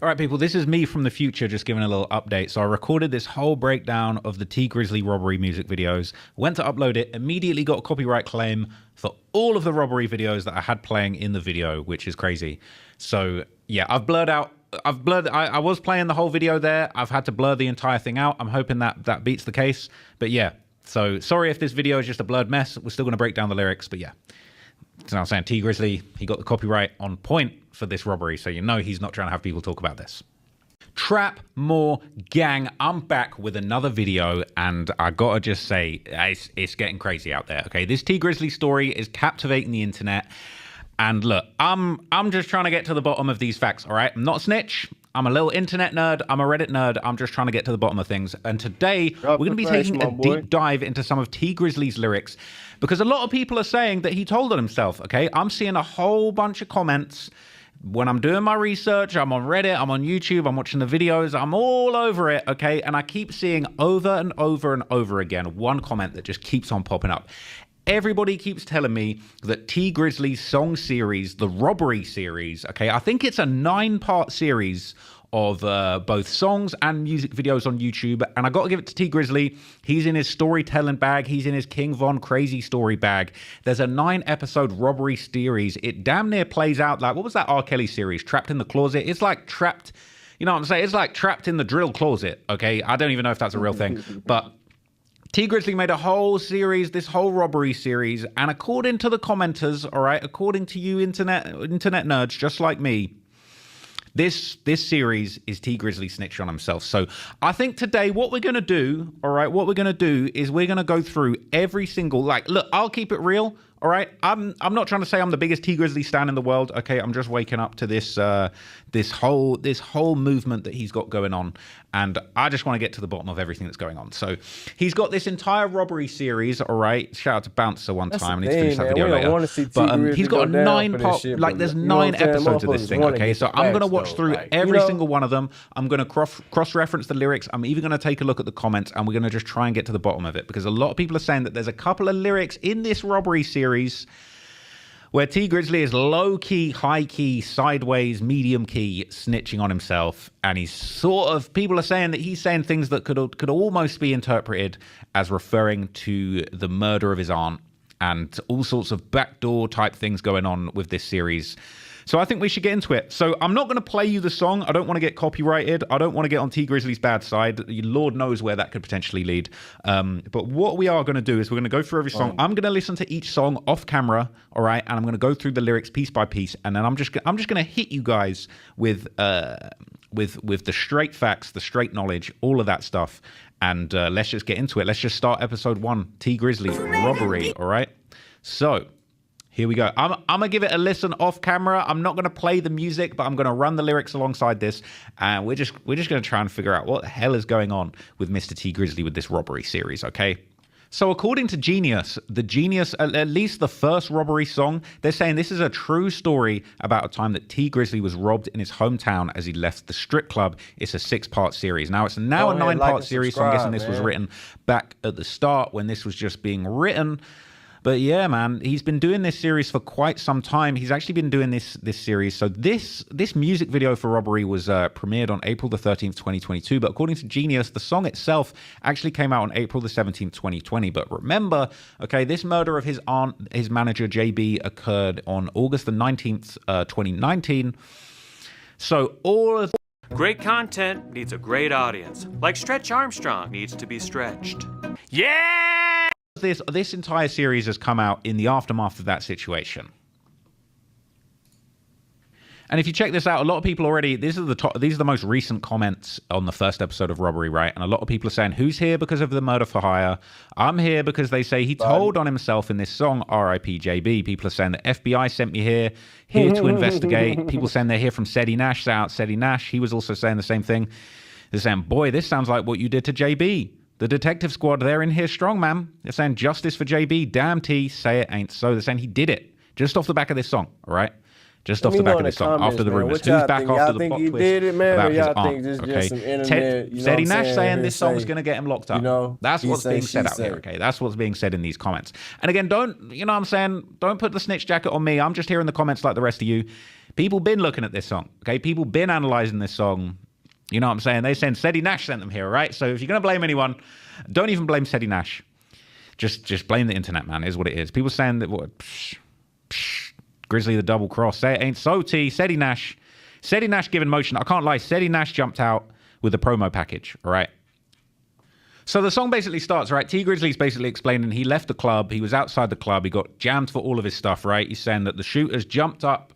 All right, people, this is me from the future just giving a little update. So I recorded this whole breakdown of the T Grizzly robbery music videos, went to upload it, immediately got a copyright claim for all of the robbery videos that I had playing in the video, which is crazy. So yeah, I was playing the whole video there. I've had to blur the entire thing out. I'm hoping that beats the case. But yeah, so sorry if this video is just a blurred mess. We're still going to break down the lyrics, but yeah. So I'm saying T Grizzly, he got the copyright on point for this robbery, so you know he's not trying to have people talk about this. Trap more gang, I'm back with another video, and I gotta just say, it's getting crazy out there. Okay, this T Grizzly story is captivating the internet, and look, I'm just trying to get to the bottom of these facts. All right, I'm not a snitch. I'm a little internet nerd. I'm a Reddit nerd. I'm just trying to get to the bottom of things. And today, we're going to be taking a deep dive into some of T Grizzly's lyrics, because a lot of people are saying that he told on himself, okay? I'm seeing a whole bunch of comments. When I'm doing my research, I'm on Reddit, I'm on YouTube, I'm watching the videos, I'm all over it, okay? And I keep seeing over and over and over again one comment that just keeps on popping up. Everybody keeps telling me that T Grizzly's song series, the robbery series, okay, I think it's a 9-part series of both songs and music videos on YouTube, and I got to give it to T Grizzly. He's in his storytelling bag. He's in his King Von crazy story bag. There's a 9-episode robbery series. It damn near plays out like, what was that R. Kelly series, Trapped in the Closet? It's like Trapped, you know what I'm saying? It's like Trapped in the Drill Closet, okay? I don't even know if that's a real thing, but T Grizzly made a whole series, this whole robbery series, and according to the commenters, all right, according to you internet nerds just like me, this series is T Grizzly snitched on himself. So I think today what we're going to do, all right, what we're going to do is we're going to go through every single, like, look, I'll keep it real, all right? I'm not trying to say I'm the biggest T Grizzly stan in the world, okay? I'm just waking up to this this whole movement that he's got going on, and I just want to get to the bottom of everything that's going on. So he's got this entire robbery series, all right? Shout out to Bouncer one time. I need to finish that video later. But he's got a 9-part, like there's 9 episodes of this thing, okay? So I'm going to watch through every single one of them. I'm going to cross-reference the lyrics. I'm even going to take a look at the comments, and we're going to just try and get to the bottom of it, because a lot of people are saying that there's a couple of lyrics in this robbery series where T Grizzly is low-key, high-key, sideways, medium-key snitching on himself, and he's sort of, people are saying that he's saying things that could almost be interpreted as referring to the murder of his aunt, and all sorts of backdoor type things going on with this series. So I think we should get into it. So I'm not going to play you the song. I don't want to get copyrighted. I don't want to get on T Grizzly's bad side. Lord knows where that could potentially lead. But what we are going to do is we're going to go through every song. I'm going to listen to each song off camera, all right? And I'm going to go through the lyrics piece by piece, and then I'm just going to hit you guys with the straight facts, the straight knowledge, all of that stuff. And let's just get into it. Let's just start episode 1, T Grizzly robbery, all right? So here we go. I'm going to give it a listen off camera. I'm not going to play the music, but I'm going to run the lyrics alongside this. And we're just going to try and figure out what the hell is going on with Mr. T Grizzly with this robbery series, okay? So according to Genius, at least the first robbery song, they're saying this is a true story about a time that T Grizzly was robbed in his hometown as he left the strip club. It's a 6-part series. Now, it's a 9-part series, so I'm guessing this was written back at the start when this was just being written. But yeah, man, he's been doing this series for quite some time. He's actually been doing this series. So this music video for Robbery was premiered on April the 13th, 2022. But according to Genius, the song itself actually came out on April the 17th, 2020. But remember, okay, this murder of his aunt, his manager, JB, occurred on August the 19th, 2019. So all of... Great content needs a great audience. Like Stretch Armstrong needs to be stretched. Yeah! This entire series has come out in the aftermath of that situation. And if you check this out, a lot of people already, these are the most recent comments on the first episode of Robbery, right? And a lot of people are saying, who's here because of the murder for hire? I'm here because they say he told on himself in this song, R.I.P. JB. People are saying the FBI sent me here to investigate. People saying they're here from Sedi Nash. Shout out Sedi Nash. He was also saying the same thing. They're saying, boy, this sounds like what you did to JB. The detective squad, they're in here strong, man. They're saying justice for JB. Damn T, say it ain't so. They're saying he did it just off the back of this song, all right? Just off the back of this song, after the rumors. Who's back after the plot twist about his aunt? Okay, Sedi Nash saying this song's going to get him locked up. That's what's being said out here, okay? That's what's being said in these comments. And again, don't, you know what I'm saying? Don't put the snitch jacket on me. I'm just here in the comments like the rest of you. People been looking at this song, okay? People been analyzing this song. You know what I'm saying? They're saying Seti Nash sent them here, right? So if you're going to blame anyone, don't even blame Seti Nash. Just blame the internet, man. Is what it is. People saying that, Grizzly the double cross. Say it ain't so, T. Seti Nash given motion. I can't lie. Seti Nash jumped out with the promo package, all right? So the song basically starts, right? T Grizzly's basically explaining he left the club. He was outside the club. He got jammed for all of his stuff, right? He's saying that the shooters jumped out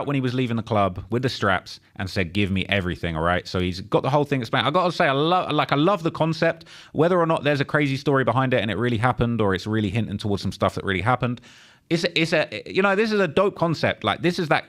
when he was leaving the club with the straps and said, give me everything, all right? So he's got the whole thing explained. I got to say, I love the concept. Whether or not there's a crazy story behind it and it really happened, or it's really hinting towards some stuff that really happened, this is a dope concept. Like, this is that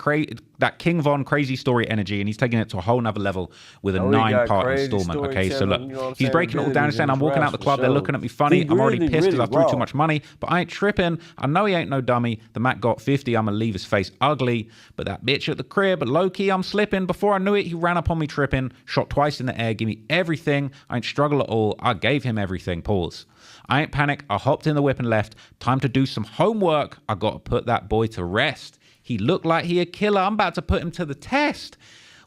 King Von crazy story energy, and he's taking it to a whole nother level with a 9-part installment. Okay, so look, he's breaking it all down and saying, I'm walking out the club, they're looking at me funny, I'm already pissed because I threw too much money, but I ain't tripping. I know he ain't no dummy. The Mac got 50, I'ma leave his face ugly. But that bitch at the crib, low-key, I'm slipping. Before I knew it, he ran up on me tripping, shot twice in the air, give me everything. I ain't struggle at all. I gave him everything. Pause. I ain't panic. I hopped in the whip and left. Time to do some homework. I got to put that boy to rest. He looked like he a killer. I'm about to put him to the test.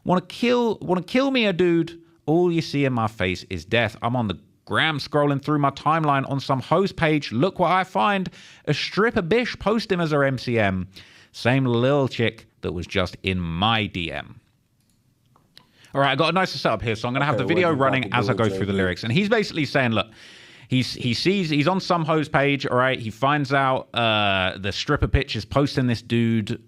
Want to kill me, a dude? All you see in my face is death. I'm on the gram scrolling through my timeline on some host page. Look what I find. A stripper bish post him as her MCM. Same little chick that was just in my DM. All right, I got a nicer setup here, so I'm going to have the video running as I go through the lyrics. And he's basically saying, look, he's on some hoes page, all right? He finds out the stripper pitch is posting this dude,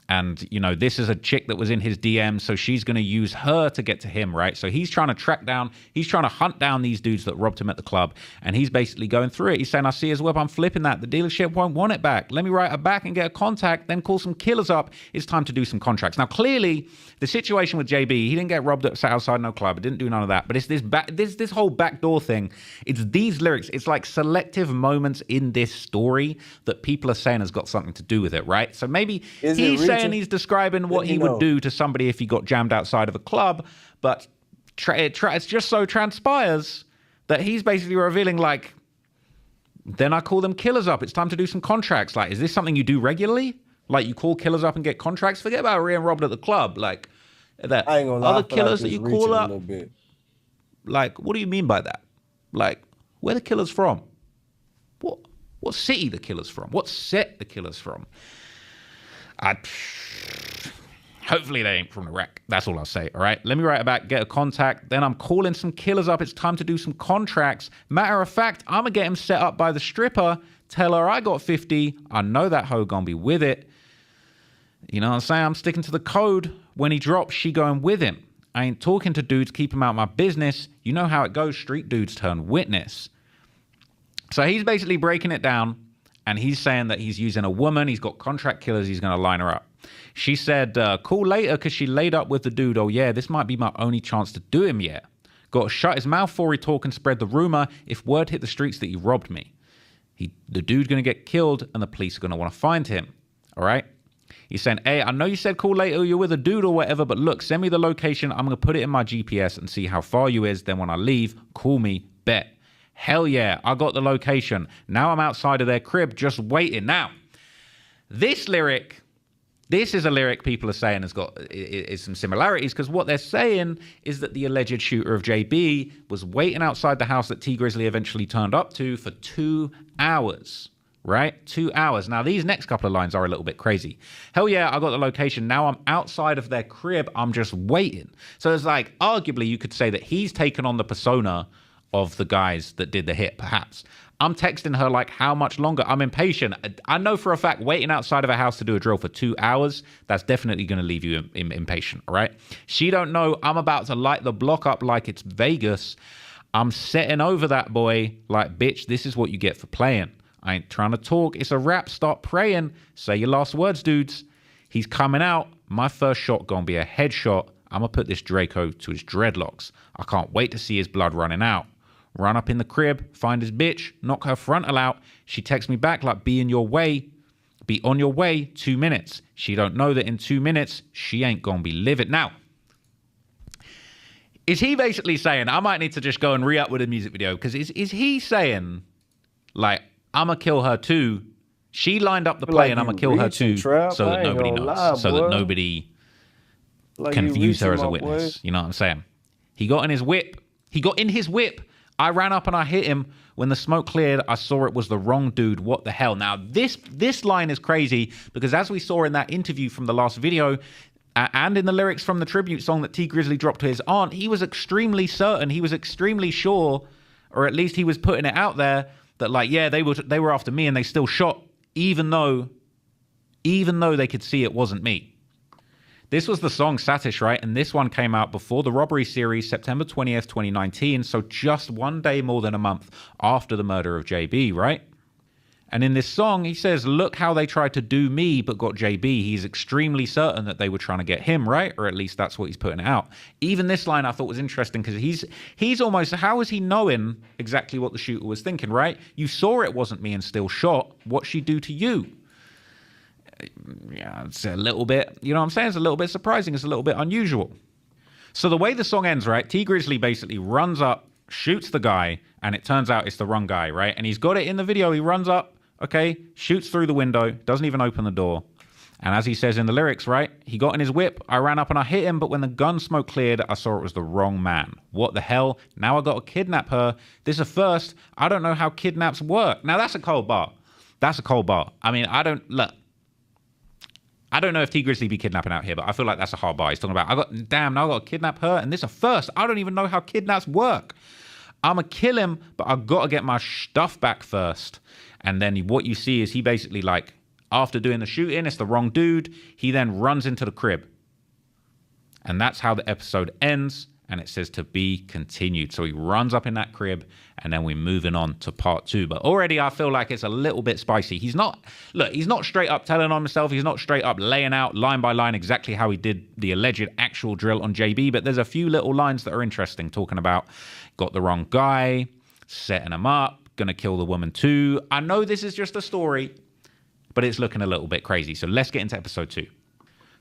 and, you know, this is a chick that was in his DM, so she's going to use her to get to him, right? So he's trying to hunt down these dudes that robbed him at the club, and he's basically going through it. He's saying, I see his whip, I'm flipping that. The dealership won't want it back. Let me write her back and get a contact, then call some killers up. It's time to do some contracts. Now, clearly, the situation with JB, he didn't get robbed outside no club. It didn't do none of that. But it's this whole backdoor thing. It's these lyrics. It's like selective moments in this story that people are saying has got something to do with it, right? So maybe he's saying he's describing what he would do to somebody if he got jammed outside of a club, but it's just so transpires that he's basically revealing, like, then I call them killers up. It's time to do some contracts. Like, is this something you do regularly? Like, you call killers up and get contracts? Forget about being robbed at the club. Like, that other killers that you call up. Like, what do you mean by that? Like, where the killers from? What city the killers from? What set the killers from? Hopefully they ain't from Iraq. That's all I'll say, all right? Let me write it back, get a contact. Then I'm calling some killers up. It's time to do some contracts. Matter of fact, I'm going to get him set up by the stripper. Tell her I got 50. I know that hoe gonna be with it. You know what I'm saying? I'm sticking to the code. When he drops, she going with him. I ain't talking to dudes, keep him out my business. You know how it goes. Street dudes turn witness. So he's basically breaking it down. And he's saying that he's using a woman. He's got contract killers. He's going to line her up. She said, call later because she laid up with the dude. Oh, yeah, this might be my only chance to do him yet. Got to shut his mouth before he talk and spread the rumor. If word hit the streets that he robbed me, the dude's going to get killed and the police are going to want to find him. All right? He's saying, hey, I know you said call later, you're with a dude or whatever, but look, send me the location. I'm going to put it in my GPS and see how far you is. Then when I leave, call me, bet. Hell yeah, I got the location. Now I'm outside of their crib just waiting. Now, this is a lyric people are saying is some similarities, because what they're saying is that the alleged shooter of JB was waiting outside the house that T Grizzly eventually turned up to for 2 hours, right? 2 hours. Now, these next couple of lines are a little bit crazy. Hell yeah, I got the location. Now I'm outside of their crib. I'm just waiting. So it's like, arguably, you could say that he's taken on the persona of the guys that did the hit, perhaps. I'm texting her like, how much longer? I'm impatient. I know for a fact waiting outside of a house to do a drill for 2 hours, that's definitely going to leave you impatient, all right? She don't know I'm about to light the block up like it's Vegas. I'm setting over that boy like, bitch, this is what you get for playing. I ain't trying to talk. It's a rap. Start praying. Say your last words, dudes. He's coming out. My first shot gonna be a headshot. I'm gonna put this Draco to his dreadlocks. I can't wait to see his blood running out. Run up in the crib, find his bitch, knock her frontal out. She texts me back like, be on your way, 2 minutes. She don't know that in 2 minutes, she ain't gonna be livid. Now, is he basically saying, I might need to just go and re-up with a music video? Because is he saying, like, I'm gonna kill her too, She lined up the Feel play, like and I'm you gonna kill her reaching, too, Trap. so I that ain't nobody gonna knows, lie, so that boy. nobody Like can you use her as a reaching, my witness. boy. You know what I'm saying? He got in his whip. I ran up and I hit him. When the smoke cleared, I saw it was the wrong dude. What the hell? Now, this line is crazy because as we saw in that interview from the last video, and in the lyrics from the tribute song that T Grizzley dropped to his aunt, he was extremely certain, he was extremely sure, or at least he was putting it out there that like, yeah, they were after me and they still shot, even though they could see it wasn't me. This was the song Satish, right? And this one came out before the Robbery series, September 20th, 2019. So just one day more than a month after the murder of JB, right? And in this song, he says, look how they tried to do me, but got JB. He's extremely certain that they were trying to get him, right? Or at least that's what he's putting out. Even this line I thought was interesting because he's almost, how is he knowing exactly what the shooter was thinking, right? You saw it wasn't me and still shot. What'd she do to you? Yeah, it's a little bit, you know what I'm saying? It's a little bit surprising. It's a little bit unusual. So the way the song ends, right? T Grizzley basically runs up, shoots the guy, and it turns out it's the wrong guy, right? And he's got it in the video. He runs up, okay, shoots through the window, doesn't even open the door. And as he says in the lyrics, right? He got in his whip. I ran up and I hit him, but when the gun smoke cleared, I saw it was the wrong man. What the hell? Now I got to kidnap her. This is a first. I don't know how kidnaps work. Now that's a cold bar. That's a cold bar. I mean, I don't know if T Grizzley be kidnapping out here, but I feel like that's a hard bar. He's talking about, now I got to kidnap her, and this a first. I don't even know how kidnaps work. I'm going to kill him, but I got to get my stuff back first. And then what you see is he basically, like, after doing the shooting, it's the wrong dude. He then runs into the crib. And that's how the episode ends. And it says to be continued. So he runs up in that crib, and then we're moving on to part 2. But already I feel like it's a little bit spicy. He's not straight up telling on himself. He's not straight up laying out line by line exactly how he did the alleged actual drill on JB. But there's a few little lines that are interesting, talking about got the wrong guy, setting him up, gonna kill the woman too. I know this is just a story, but it's looking a little bit crazy. So let's get into episode 2.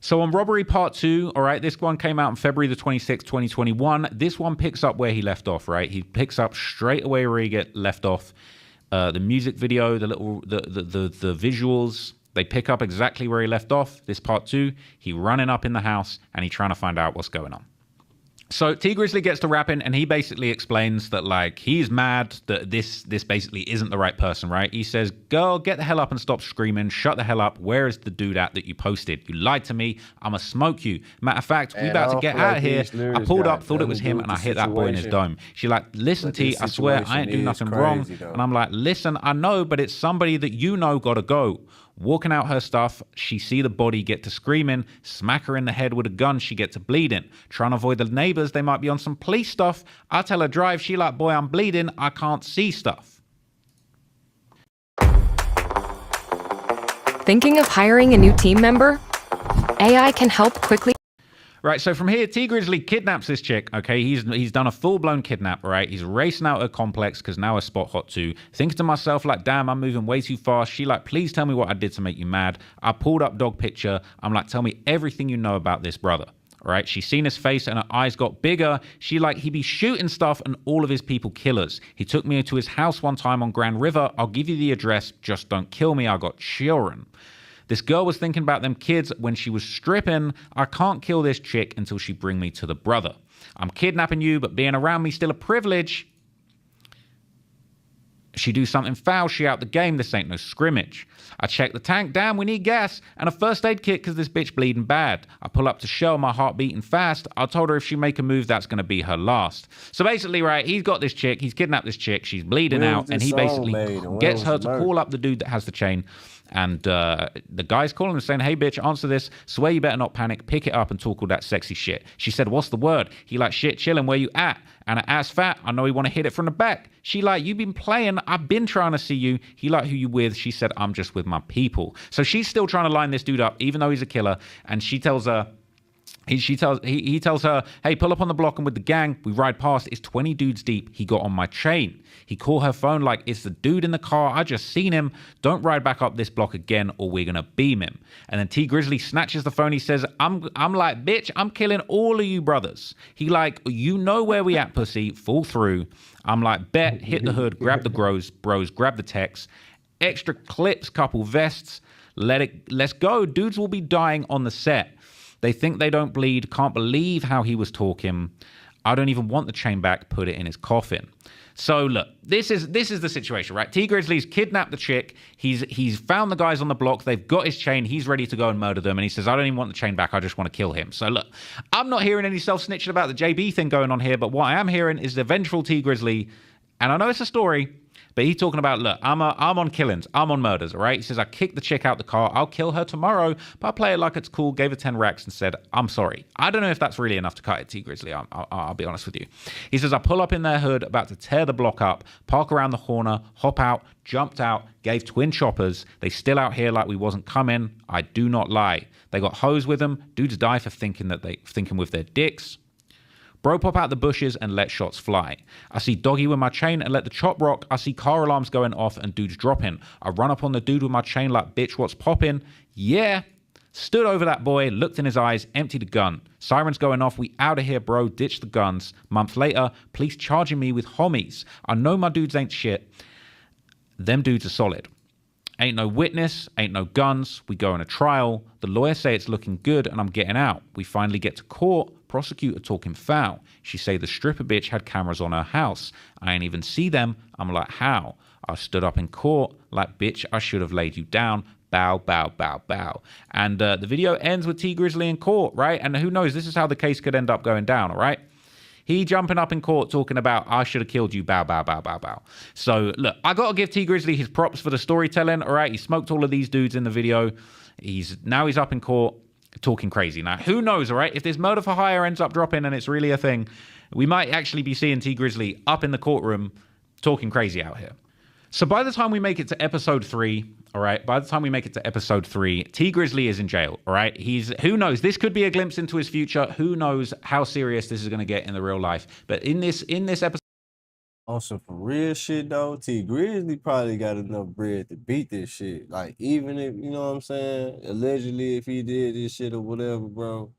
So on Robbery Part 2, all right, this one came out on February the 26th, 2021. This one picks up where he left off, right? He picks up straight away where he left off. The music video, the visuals, they pick up exactly where he left off. This Part 2, he running up in the house and he trying to find out what's going on. So T Grizzley gets to rapping and he basically explains that like he's mad that this basically isn't the right person, right? He says, girl, get the hell up and stop screaming. Shut the hell up. Where is the dude at that you posted? You lied to me. I'ma smoke you. Matter of fact, we about to get out of here. I pulled up, thought it was him, and I hit that boy in his dome. She like, listen T, I swear I ain't do nothing wrong. And I'm like, listen, I know, but it's somebody that you know gotta go. Walking out her stuff, she see the body, get to screaming, smack her in the head with a gun, she get to bleeding. Trying to avoid the neighbors, they might be on some police stuff. I tell her drive, she like, boy, I'm bleeding, I can't see stuff. Thinking of hiring a new team member? AI can help quickly. Right, so from here, T Grizzley kidnaps this chick, okay? He's done a full-blown kidnap, right? He's racing out her complex because now her spot hot too. Thinking to myself, like, damn, I'm moving way too fast. She like, please tell me what I did to make you mad. I pulled up dog picture. I'm like, tell me everything you know about this brother, all right? She's seen his face and her eyes got bigger. She like, he be shooting stuff and all of his people killers. He took me to his house one time on Grand River. I'll give you the address. Just don't kill me. I got children. This girl was thinking about them kids when she was stripping. I can't kill this chick until she bring me to the brother. I'm kidnapping you, but being around me still a privilege. She do something foul, she out the game. This ain't no scrimmage. I check the tank, damn, we need gas and a first aid kit because this bitch bleeding bad. I pull up to Shell, my heart beating fast. I told her if she make a move, that's going to be her last. So basically, right, he's got this chick, he's kidnapped this chick, she's bleeding out, and he basically gets her to call up the dude that has the chain. And the guy's calling and saying, hey, bitch, answer this. Swear you better not panic. Pick it up and talk all that sexy shit. She said, what's the word? He like, shit, chilling. Where you at? And her ass fat. I know he want to hit it from the back. She like, you been playing. I've been trying to see you. He like, who you with? She said, I'm just with my people. So she's still trying to line this dude up, even though he's a killer. And she tells her, he tells her, hey, pull up on the block and with the gang, we ride past, it's 20 dudes deep, he got on my chain. He called her phone like, it's the dude in the car, I just seen him, don't ride back up this block again or we're gonna beam him. And then T Grizzley snatches the phone, he says, I'm like, bitch, I'm killing all of you brothers. He like, you know where we at, pussy, fall through. I'm like, bet, hit the hood, grab the bros, grab the text. extra clips, couple vests. Let's go. Dudes will be dying on the set. They think they don't bleed. Can't believe how he was talking. I don't even want the chain back. Put it in his coffin. So look, this is the situation, right? T Grizzly's kidnapped the chick. He's found the guys on the block. They've got his chain. He's ready to go and murder them. And he says, I don't even want the chain back. I just want to kill him. So look, I'm not hearing any self-snitching about the JB thing going on here. But what I am hearing is the vengeful T Grizzly. And I know it's a story, but he's talking about, look, I'm on killings. I'm on murders, all right? He says, I kicked the chick out the car. I'll kill her tomorrow, but I play it like it's cool, gave her 10 racks and said, I'm sorry. I don't know if that's really enough to cut it, T Grizzly. I'll be honest with you. He says, I pull up in their hood, about to tear the block up, park around the corner, hop out, jumped out, gave twin choppers. They still out here like we wasn't coming. I do not lie. They got hoes with them. Dudes die for thinking with their dicks. Bro pop out the bushes and let shots fly. I see doggy with my chain and let the chop rock. I see car alarms going off and dudes dropping. I run up on the dude with my chain like, bitch, what's popping? Yeah. Stood over that boy, looked in his eyes, emptied the gun. Sirens going off, we out of here, bro, ditch the guns. Month later, police charging me with homies. I know my dudes ain't shit. Them dudes are solid. Ain't no witness, ain't no guns. We go on a trial. The lawyers say it's looking good and I'm getting out. We finally get to court. Prosecutor talking foul. She say the stripper bitch had cameras on her house. I ain't even see them. I'm like, how? I stood up in court like, bitch, I should have laid you down. Bow, bow, bow, bow. And the video ends with T Grizzly in court, right? And who knows, this is how the case could end up going down, all right? He jumping up in court talking about, I should have killed you, bow, bow, bow, bow, bow. So, look, I got to give T Grizzly his props for the storytelling, all right? He smoked all of these dudes in the video. Now he's up in court talking crazy. Now, who knows, all right? If this murder for hire ends up dropping and it's really a thing, we might actually be seeing T Grizzly up in the courtroom talking crazy out here. So by the time we make it to episode 3, all right, T Grizzly is in jail, all right? Who knows? This could be a glimpse into his future. Who knows how serious this is going to get in the real life? But in this episode, On some for real shit though, T Grizzly probably got enough bread to beat this shit. Like, even if, you know what I'm saying, allegedly if he did this shit or whatever, bro,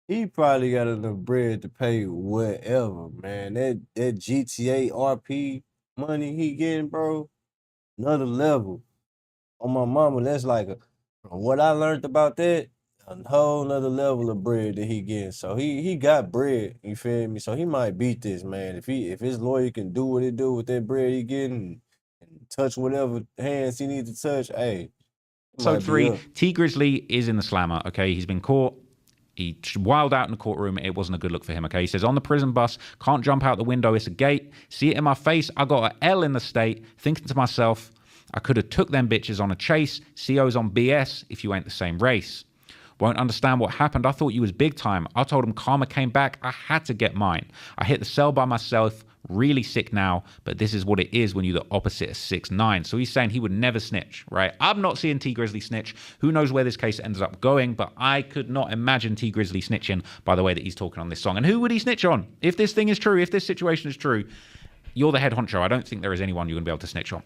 he probably got enough bread to pay whatever, man. That GTA RP money he getting, bro, another level. On my mama, that's like from what I learned about that, a whole nother level of bread that he getting. So he got bread, you feel me? So he might beat this, man. If his lawyer can do what he do with that bread he getting and touch whatever hands he needs to touch, hey. episode 3, T Grizzly is in the slammer, okay? He's been caught. He wild out in the courtroom. It wasn't a good look for him, okay? He says, on the prison bus, can't jump out the window, it's a gate. See it in my face, I got an L in the state. Thinking to myself, I could have took them bitches on a chase. CO's on BS if you ain't the same race. Won't understand what happened. I thought you was big time. I told him karma came back. I had to get mine. I hit the cell by myself. Really sick now, but this is what it is when you're the opposite of 6'9". So he's saying he would never snitch, right? I'm not seeing T Grizzly snitch. Who knows where this case ends up going, but I could not imagine T Grizzly snitching by the way that he's talking on this song. And who would he snitch on? If this thing is true, if this situation is true, you're the head honcho. I don't think there is anyone you're going to be able to snitch on.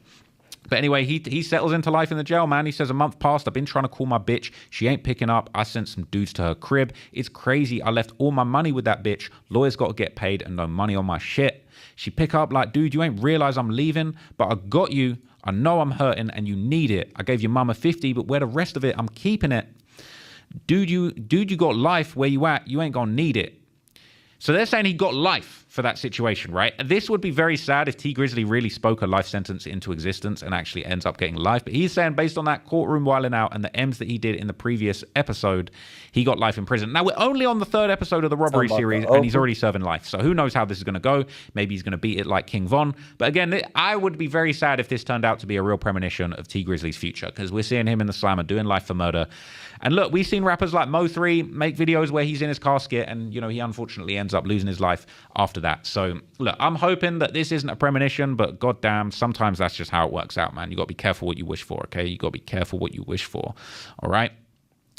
But anyway, he settles into life in the jail, man. He says, a month passed. I've been trying to call my bitch. She ain't picking up. I sent some dudes to her crib. It's crazy. I left all my money with that bitch. Lawyers got to get paid and no money on my shit. She pick up like, dude, you ain't realize I'm leaving, but I got you. I know I'm hurting and you need it. I gave your mama 50, but where the rest of it, I'm keeping it. Dude, you got life where you at. You ain't gonna need it. So they're saying he got life for that situation, right? This would be very sad if T Grizzly really spoke a life sentence into existence and actually ends up getting life. But he's saying based on that courtroom wilding out and the M's that he did in the previous episode, he got life in prison. Now, we're only on the 3rd episode of the robbery series and he's already serving life. So who knows how this is going to go. Maybe he's going to beat it like King Von. But again, I would be very sad if this turned out to be a real premonition of T Grizzly's future because we're seeing him in the slammer doing life for murder. And look, we've seen rappers like Mo3 make videos where he's in his casket and, you know, he unfortunately ends up losing his life after that. So, look, I'm hoping that this isn't a premonition, but goddamn, sometimes that's just how it works out, man. You got to be careful what you wish for, okay? You got to be careful what you wish for, all right?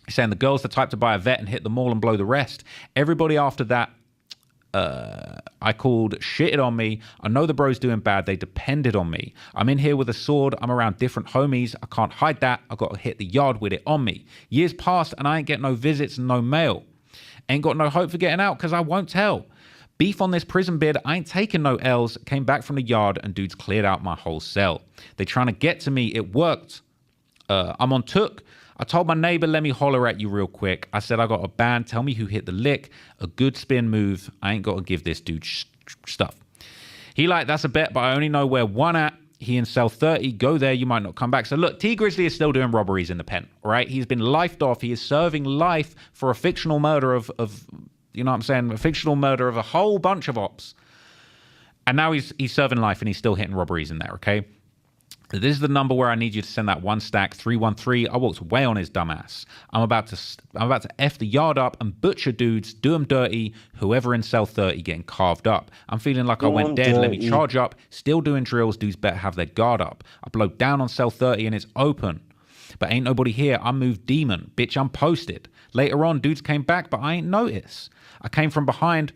He's saying the girl's the type to buy a vet and hit the mall and blow the rest. Everybody after that, I called shitted on me. I know the bros doing bad. They depended on me. I'm in here with a sword. I'm around different homies. I can't hide that. I got to hit the yard with it on me. Years passed and I ain't get no visits and no mail. Ain't got no hope for getting out because I won't tell. Beef on this prison bid. I ain't taking no L's. Came back from the yard and dudes cleared out my whole cell. They trying to get to me. It worked. I'm on took. I told my neighbor, let me holler at you real quick. I said I got a band. Tell me who hit the lick. A good spin move. I ain't got to give this dude stuff. He like, that's a bet, but I only know where one at. He in cell 30. Go there. You might not come back. So look, T Grizzley is still doing robberies in the pen. All right. He's been lifed off. He is serving life for a fictional murder of you know what I'm saying? A fictional murder of a whole bunch of ops. And now he's serving life and he's still hitting robberies in there. Okay. This is the number where I need you to send that one stack 313. I walked way on his dumbass. I'm about to F the yard up and butcher dudes, do them dirty, whoever in cell 30 getting carved up. I'm feeling like I went dead, let me charge up, still doing drills, dudes better have their guard up. I blow down on cell 30 and it's open. But ain't nobody here, I moved demon. Bitch, I'm posted. Later on, dudes came back, but I ain't noticed. I came from behind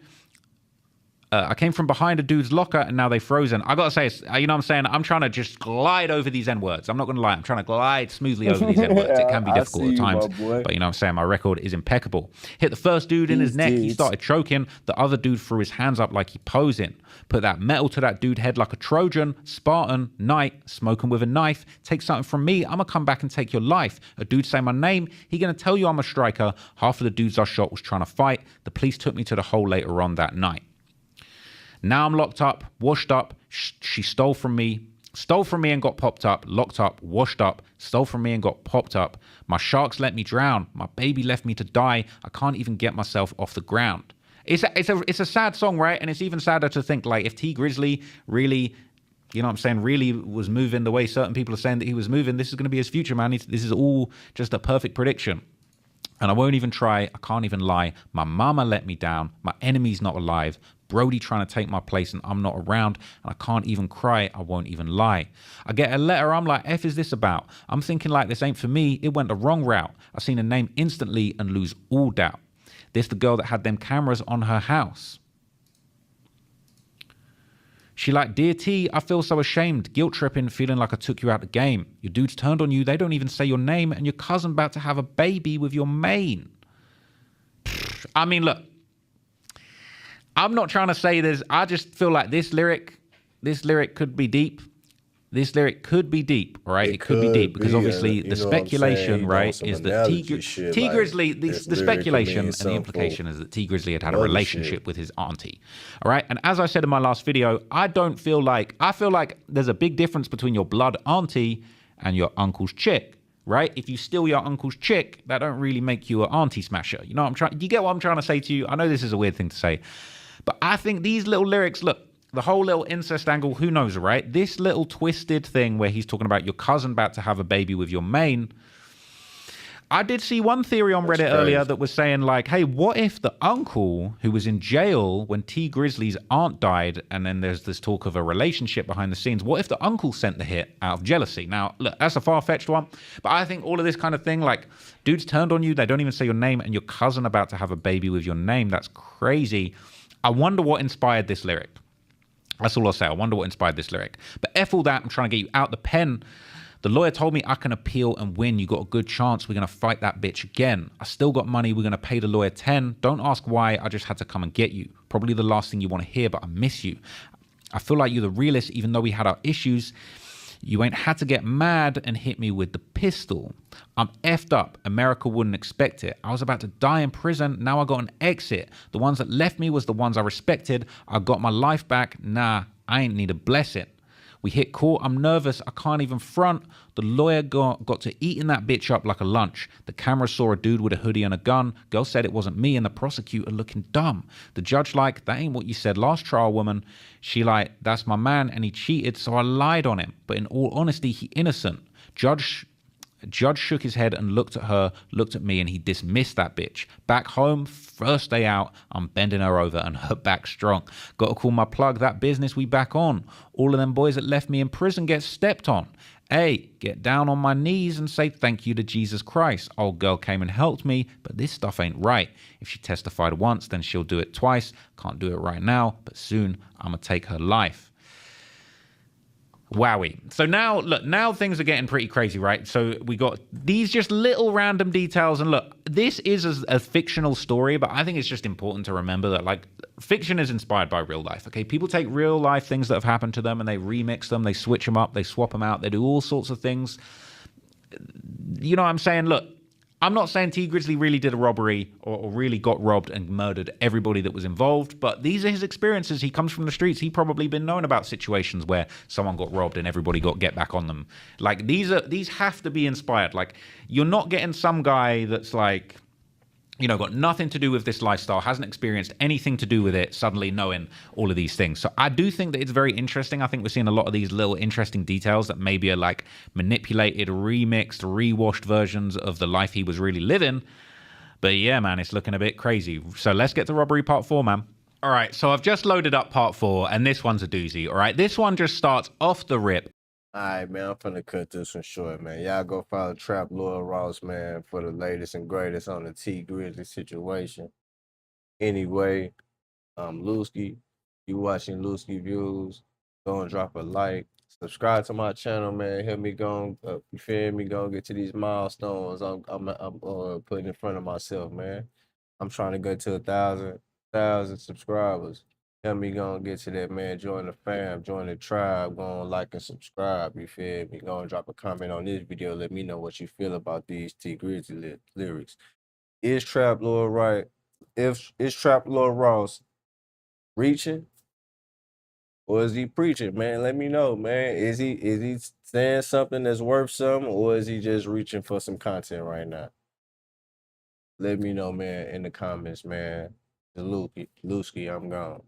a dude's locker and now they frozen. I gotta say, you know what I'm saying? I'm trying to just glide over these N-words. I'm not gonna lie. I'm trying to glide smoothly over these N-words. It can be difficult at times. But you know what I'm saying? My record is impeccable. Hit the first dude in his neck. He started choking. The other dude threw his hands up like he posing. Put that metal to that dude head like a Trojan. Spartan, knight, smoking with a knife. Take something from me. I'm gonna come back and take your life. A dude say my name. He gonna tell you I'm a striker. Half of the dudes I shot was trying to fight. The police took me to the hole later on that night. Now I'm locked up, washed up. She stole from me and got popped up, locked up, washed up, stole from me and got popped up. My sharks let me drown. My baby left me to die. I can't even get myself off the ground. It's a sad song, right? And it's even sadder to think like if T Grizzley really, you know what I'm saying, really was moving the way certain people are saying that he was moving, this is going to be his future, man. This is all just a perfect prediction. And I won't even try. I can't even lie. My mama let me down. My enemy's not alive. Brody trying to take my place and I'm not around. And I can't even cry. I won't even lie. I get a letter. I'm like, F is this about? I'm thinking like this ain't for me. It went the wrong route. I seen a name instantly and lose all doubt. This the girl that had them cameras on her house. She like, dear T, I feel so ashamed, guilt tripping, feeling like I took you out the game. Your dudes turned on you, they don't even say your name, and your cousin about to have a baby with your main. I mean, look, I'm not trying to say this. I just feel like this lyric could be deep. This lyric could be deep, right? It could be deep because obviously the speculation, right, is that T Grizzley, the speculation and the implication is that T Grizzley had a relationship with his auntie, all right? And as I said in my last video, I feel like there's a big difference between your blood auntie and your uncle's chick, right? If you steal your uncle's chick, that don't really make you an auntie smasher. You know what I'm trying? You get what I'm trying to say to you? I know this is a weird thing to say, but I think these little lyrics, look, the whole little incest angle, who knows, right? This little twisted thing where he's talking about your cousin about to have a baby with your main. I did see one theory on Reddit earlier that was saying like, hey, what if the uncle who was in jail when T Grizzley's aunt died, and then there's this talk of a relationship behind the scenes, what if the uncle sent the hit out of jealousy? Now, look, that's a far-fetched one, but I think all of this kind of thing, like dudes turned on you, they don't even say your name, and your cousin about to have a baby with your name, that's crazy. I wonder what inspired this lyric. That's all I'll say. I wonder what inspired this lyric. But F all that, I'm trying to get you out the pen. The lawyer told me I can appeal and win. You got a good chance. We're going to fight that bitch again. I still got money. We're going to pay the lawyer 10. Don't ask why. I just had to come and get you. Probably the last thing you want to hear, but I miss you. I feel like you're the realest, even though we had our issues. You ain't had to get mad and hit me with the pistol. I'm effed up. America wouldn't expect it. I was about to die in prison. Now I got an exit. The ones that left me was the ones I respected. I got my life back. Nah, I ain't need a blessing. We hit court. I'm nervous. I can't even front. The lawyer got to eating that bitch up like a lunch. The camera saw a dude with a hoodie and a gun. Girl said it wasn't me, and the prosecutor looking dumb. The judge like, that ain't what you said last trial, woman. She like, that's my man, and he cheated, so I lied on him. But in all honesty, he innocent. Judge shook his head and looked at her, looked at me, and he dismissed that bitch. Back home, first day out, I'm bending her over and her back strong. Got to call my plug, that business we back on. All of them boys that left me in prison get stepped on. Hey, get down on my knees and say thank you to Jesus Christ. Old girl came and helped me, but this stuff ain't right. If she testified once, then she'll do it twice. Can't do it right now, but soon I'm going to take her life. Wowie. So now, look, now things are getting pretty crazy, right? So we got these just little random details. And look, this is a fictional story, but I think it's just important to remember that, like, fiction is inspired by real life, okay? People take real life things that have happened to them and they remix them, they switch them up, they swap them out, they do all sorts of things. You know what I'm saying? Look, I'm not saying T Grizzly really did a robbery or really got robbed and murdered everybody that was involved, but these are his experiences. He comes from the streets. He probably been known about situations where someone got robbed and everybody got get back on them. Like, these have to be inspired. Like, you're not getting some guy that's like, you know, got nothing to do with this lifestyle, hasn't experienced anything to do with it, suddenly knowing all of these things. So I do think that it's very interesting. I think we're seeing a lot of these little interesting details that maybe are like manipulated, remixed, rewashed versions of the life he was really living. But yeah, man, it's looking a bit crazy. So let's get to Robbery Part 4, man. All right, so I've just loaded up Part 4, and this one's a doozy, all right? This one just starts off the rip. All right, man, I'm finna cut this one short, man. Y'all go follow Trap Lord Ross, man, for the latest and greatest on the T Grizzly situation. Anyway, Lusky, you watching Lusky Views, go and drop a like. Subscribe to my channel, man. Help me go, you feel me? Go get to these milestones I'm putting in front of myself, man. I'm trying to get to 1,000 subscribers. Help me go and get to that, man. Join the fam, join the tribe, go and like and subscribe, you feel me? Go and drop a comment on this video. Let me know what you feel about these T Grizzly lyrics. Is Trap Lord right? If is Trap Lord Ross reaching? Or is he preaching, man? Let me know, man. Is he saying something that's worth something, or is he just reaching for some content right now? Let me know, man, in the comments, man. The Lusky, I'm gone.